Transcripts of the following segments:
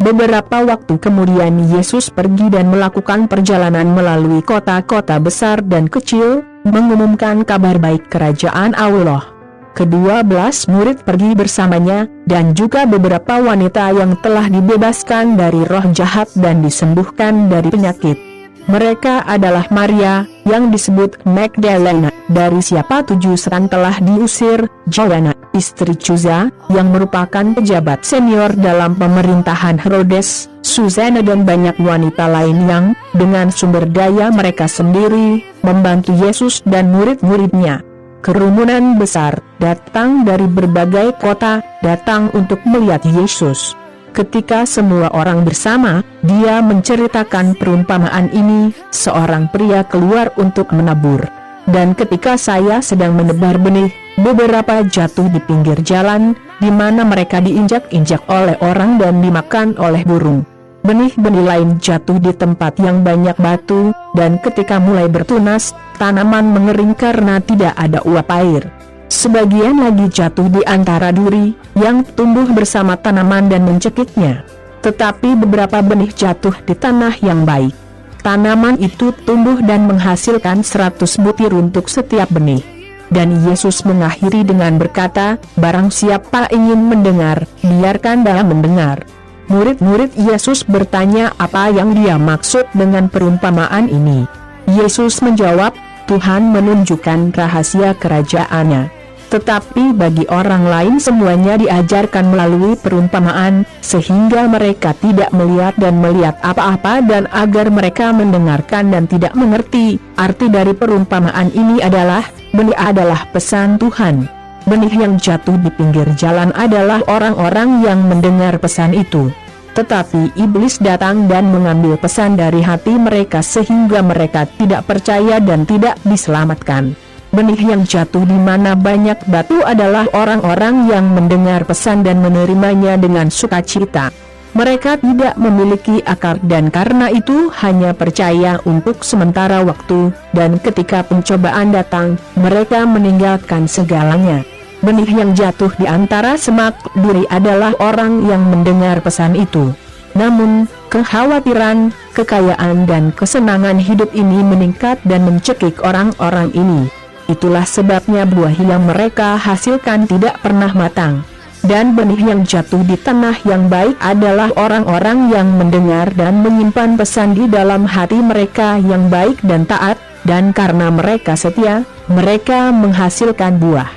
Beberapa waktu kemudian Yesus pergi dan melakukan perjalanan melalui kota-kota besar dan kecil, mengumumkan kabar baik kerajaan Allah. Ke-12 murid pergi bersamanya, dan juga beberapa wanita yang telah dibebaskan dari roh jahat dan disembuhkan dari penyakit. Mereka adalah Maria, yang disebut Magdalena, dari siapa 7 setan telah diusir, Joanna, istri Chuza, yang merupakan pejabat senior dalam pemerintahan Herodes, Susana dan banyak wanita lain yang, dengan sumber daya mereka sendiri, membantu Yesus dan murid-muridnya. Kerumunan besar, datang dari berbagai kota, datang untuk melihat Yesus. Ketika semua orang bersama, dia menceritakan perumpamaan ini, seorang pria keluar untuk menabur. Dan ketika saya sedang menebar benih, beberapa jatuh di pinggir jalan, di mana mereka diinjak-injak oleh orang dan dimakan oleh burung. Benih-benih lain jatuh di tempat yang banyak batu, dan ketika mulai bertunas, tanaman mengering karena tidak ada uap air. Sebagian lagi jatuh di antara duri, yang tumbuh bersama tanaman dan mencekiknya. Tetapi beberapa benih jatuh di tanah yang baik. Tanaman itu tumbuh dan menghasilkan 100 butir untuk setiap benih. Dan Yesus mengakhiri dengan berkata, barang siapa ingin mendengar, biarkan dia mendengar. Murid-murid Yesus bertanya apa yang dia maksud dengan perumpamaan ini. Yesus menjawab, Tuhan menunjukkan rahasia kerajaannya. Tetapi bagi orang lain semuanya diajarkan melalui perumpamaan, sehingga mereka tidak melihat dan melihat apa-apa dan agar mereka mendengarkan dan tidak mengerti. Arti dari perumpamaan ini adalah, benih adalah pesan Tuhan. Benih yang jatuh di pinggir jalan adalah orang-orang yang mendengar pesan itu. Tetapi iblis datang dan mengambil pesan dari hati mereka sehingga mereka tidak percaya dan tidak diselamatkan. Benih yang jatuh di mana banyak batu adalah orang-orang yang mendengar pesan dan menerimanya dengan sukacita. Mereka tidak memiliki akar dan karena itu hanya percaya untuk sementara waktu, dan ketika pencobaan datang, mereka meninggalkan segalanya. Benih yang jatuh di antara semak duri adalah orang yang mendengar pesan itu. Namun, kekhawatiran, kekayaan dan kesenangan hidup ini meningkat dan mencekik orang-orang ini. Itulah sebabnya buah yang mereka hasilkan tidak pernah matang. Dan benih yang jatuh di tanah yang baik adalah orang-orang yang mendengar dan menyimpan pesan di dalam hati mereka yang baik dan taat, dan karena mereka setia, mereka menghasilkan buah.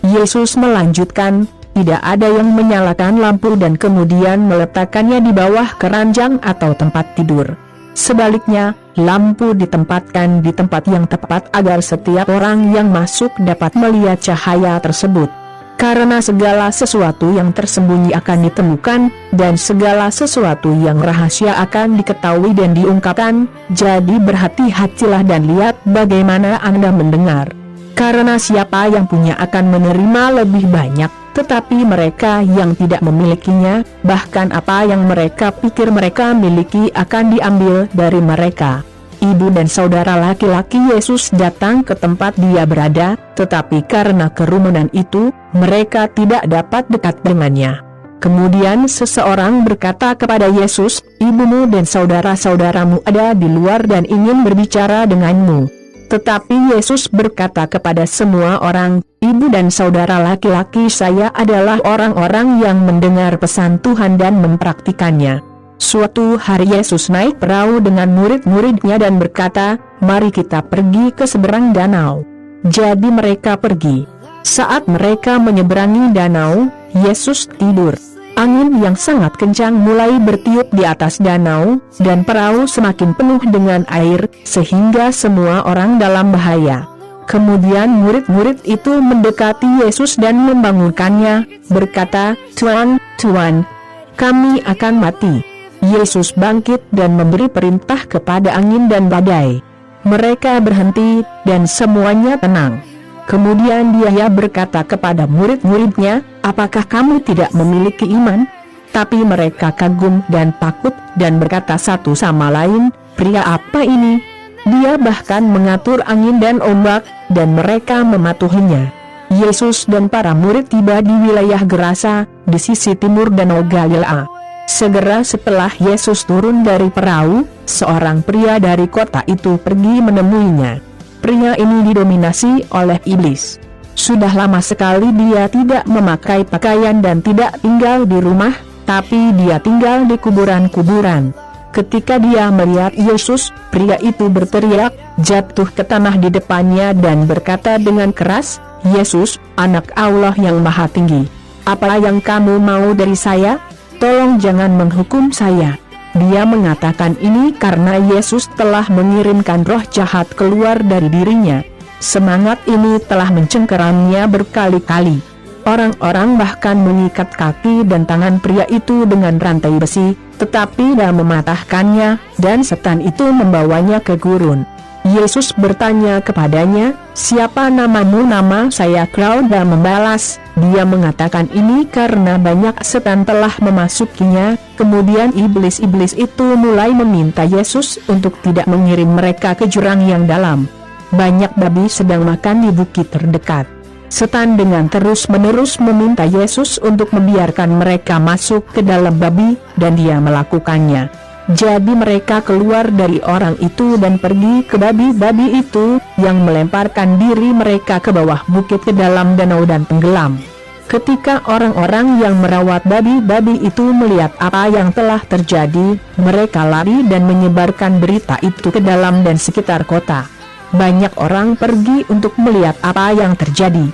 Yesus melanjutkan, tidak ada yang menyalakan lampu dan kemudian meletakkannya di bawah keranjang atau tempat tidur. Sebaliknya, lampu ditempatkan di tempat yang tepat agar setiap orang yang masuk dapat melihat cahaya tersebut. Karena segala sesuatu yang tersembunyi akan ditemukan, dan segala sesuatu yang rahasia akan diketahui dan diungkapkan, jadi berhati-hatilah dan lihat bagaimana Anda mendengar. Karena siapa yang punya akan menerima lebih banyak, tetapi mereka yang tidak memilikinya, bahkan apa yang mereka pikir mereka miliki akan diambil dari mereka. Ibu dan saudara laki-laki Yesus datang ke tempat dia berada, tetapi karena kerumunan itu, mereka tidak dapat dekat dengannya. Kemudian seseorang berkata kepada Yesus, ibumu dan saudara-saudaramu ada di luar dan ingin berbicara denganmu. Tetapi Yesus berkata kepada semua orang, ibu dan saudara laki-laki saya adalah orang-orang yang mendengar pesan Tuhan dan mempraktikannya. Suatu hari Yesus naik perahu dengan murid-muridnya dan berkata, mari kita pergi ke seberang danau. Jadi mereka pergi. Saat mereka menyeberangi danau, Yesus tidur. Angin yang sangat kencang mulai bertiup di atas danau, dan perahu semakin penuh dengan air, sehingga semua orang dalam bahaya. Kemudian murid-murid itu mendekati Yesus dan membangunkannya, berkata, Tuan, Tuan, kami akan mati. Yesus bangkit dan memberi perintah kepada angin dan badai. Mereka berhenti, dan semuanya tenang. Kemudian dia berkata kepada murid-muridnya, apakah kamu tidak memiliki iman? Tapi mereka kagum dan takut dan berkata satu sama lain, pria apa ini? Dia bahkan mengatur angin dan ombak, dan mereka mematuhinya. Yesus dan para murid tiba di wilayah Gerasa, di sisi timur Danau Galilea. Segera setelah Yesus turun dari perahu, seorang pria dari kota itu pergi menemuinya. Pria ini didominasi oleh iblis. Sudah lama sekali dia tidak memakai pakaian dan tidak tinggal di rumah, tapi dia tinggal di kuburan-kuburan. Ketika dia melihat Yesus, pria itu berteriak, jatuh ke tanah di depannya dan berkata dengan keras, "Yesus, Anak Allah yang Maha Tinggi, apa yang kamu mau dari saya? Tolong jangan menghukum saya." Dia mengatakan ini karena Yesus telah mengirimkan roh jahat keluar dari dirinya. Semangat ini telah mencengkeramnya berkali-kali. Orang-orang bahkan mengikat kaki dan tangan pria itu dengan rantai besi, tetapi tidak mematahkannya, dan setan itu membawanya ke gurun. Yesus bertanya kepadanya, "Siapa namamu?" "Nama saya Klauda," membalas. Dia mengatakan ini karena banyak setan telah memasukinya. Kemudian iblis-iblis itu mulai meminta Yesus untuk tidak mengirim mereka ke jurang yang dalam. Banyak babi sedang makan di bukit terdekat. Setan dengan terus-menerus meminta Yesus untuk membiarkan mereka masuk ke dalam babi, dan dia melakukannya. Jadi mereka keluar dari orang itu dan pergi ke babi-babi itu, yang melemparkan diri mereka ke bawah bukit ke dalam danau dan tenggelam. Ketika orang-orang yang merawat babi-babi itu melihat apa yang telah terjadi, mereka lari dan menyebarkan berita itu ke dalam dan sekitar kota. Banyak orang pergi untuk melihat apa yang terjadi.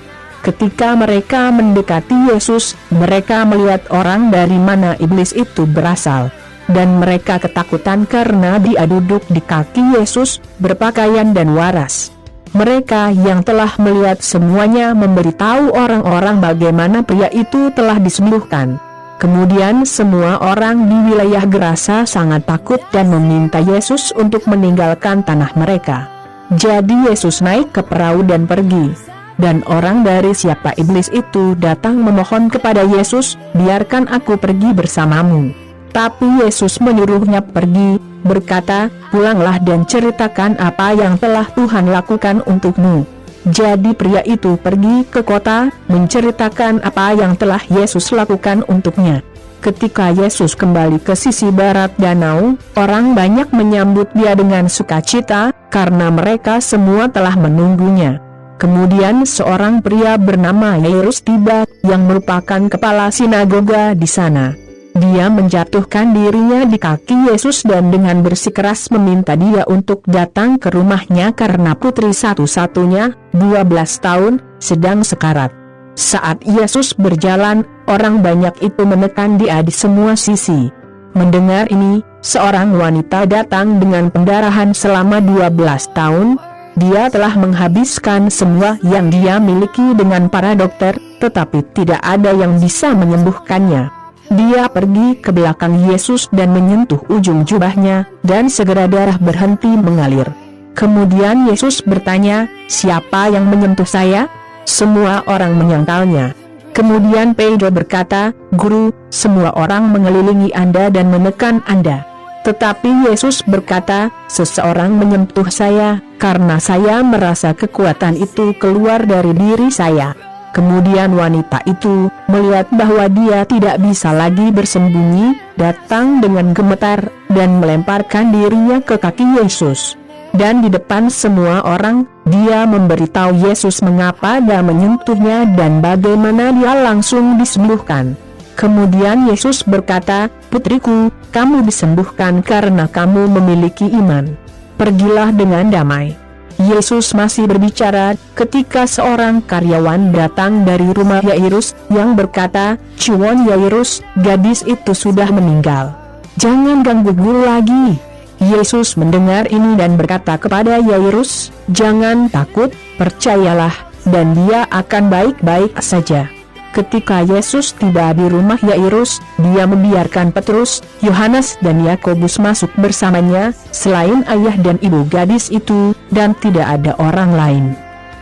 Ketika mereka mendekati Yesus, mereka melihat orang dari mana iblis itu berasal. Dan mereka ketakutan karena dia duduk di kaki Yesus, berpakaian dan waras. Mereka yang telah melihat semuanya memberitahu orang-orang bagaimana pria itu telah disembuhkan. Kemudian semua orang di wilayah Gerasa sangat takut dan meminta Yesus untuk meninggalkan tanah mereka. Jadi Yesus naik ke perahu dan pergi. Dan orang dari siapa iblis itu datang memohon kepada Yesus, "Biarkan aku pergi bersamamu." Tapi Yesus menyuruhnya pergi, berkata, "Pulanglah dan ceritakan apa yang telah Tuhan lakukan untukmu." Jadi pria itu pergi ke kota, menceritakan apa yang telah Yesus lakukan untuknya. Ketika Yesus kembali ke sisi barat danau, orang banyak menyambut dia dengan sukacita, karena mereka semua telah menunggunya. Kemudian seorang pria bernama Yairus tiba, yang merupakan kepala sinagoga di sana. Dia menjatuhkan dirinya di kaki Yesus dan dengan bersikeras meminta dia untuk datang ke rumahnya karena putri satu-satunya, 12 tahun, sedang sekarat. Saat Yesus berjalan, orang banyak itu menekan dia di semua sisi. Mendengar ini, seorang wanita datang dengan pendarahan selama 12 tahun. Dia telah menghabiskan semua yang dia miliki dengan para dokter, tetapi tidak ada yang bisa menyembuhkannya. Dia pergi ke belakang Yesus dan menyentuh ujung jubahnya, dan segera darah berhenti mengalir. Kemudian Yesus bertanya, "Siapa yang menyentuh saya?" Semua orang menyangkalnya. Kemudian Pedro berkata, "Guru, semua orang mengelilingi Anda dan menekan Anda." Tetapi Yesus berkata, "Seseorang menyentuh saya, karena saya merasa kekuatan itu keluar dari diri saya." Kemudian wanita itu, melihat bahwa dia tidak bisa lagi bersembunyi, datang dengan gemetar, dan melemparkan dirinya ke kaki Yesus. Dan di depan semua orang, dia memberitahu Yesus mengapa dia menyentuhnya dan bagaimana dia langsung disembuhkan. Kemudian Yesus berkata, "Putriku, kamu disembuhkan karena kamu memiliki iman. Pergilah dengan damai." Yesus masih berbicara, ketika seorang karyawan datang dari rumah Yairus, yang berkata, "Cuan Yairus, gadis itu sudah meninggal. Jangan ganggu guru lagi." Yesus mendengar ini dan berkata kepada Yairus, "Jangan takut, percayalah, dan dia akan baik-baik saja." Ketika Yesus tiba di rumah Yairus, dia membiarkan Petrus, Yohanes dan Yakobus masuk bersamanya, selain ayah dan ibu gadis itu, dan tidak ada orang lain.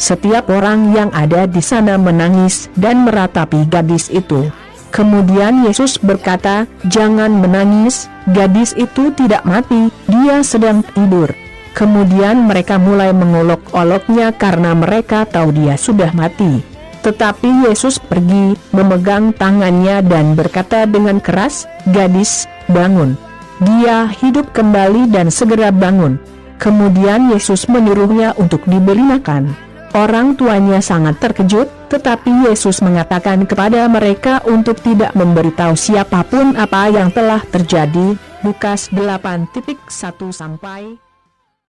Setiap orang yang ada di sana menangis dan meratapi gadis itu. Kemudian Yesus berkata, "Jangan menangis, gadis itu tidak mati, dia sedang tidur." Kemudian mereka mulai mengolok-oloknya karena mereka tahu dia sudah mati. Tetapi Yesus pergi, memegang tangannya dan berkata dengan keras, "Gadis, bangun." Dia hidup kembali dan segera bangun. Kemudian Yesus menyuruhnya untuk diberi makan. Orang tuanya sangat terkejut, tetapi Yesus mengatakan kepada mereka untuk tidak memberitahu siapapun apa yang telah terjadi. Lukas 8:1-2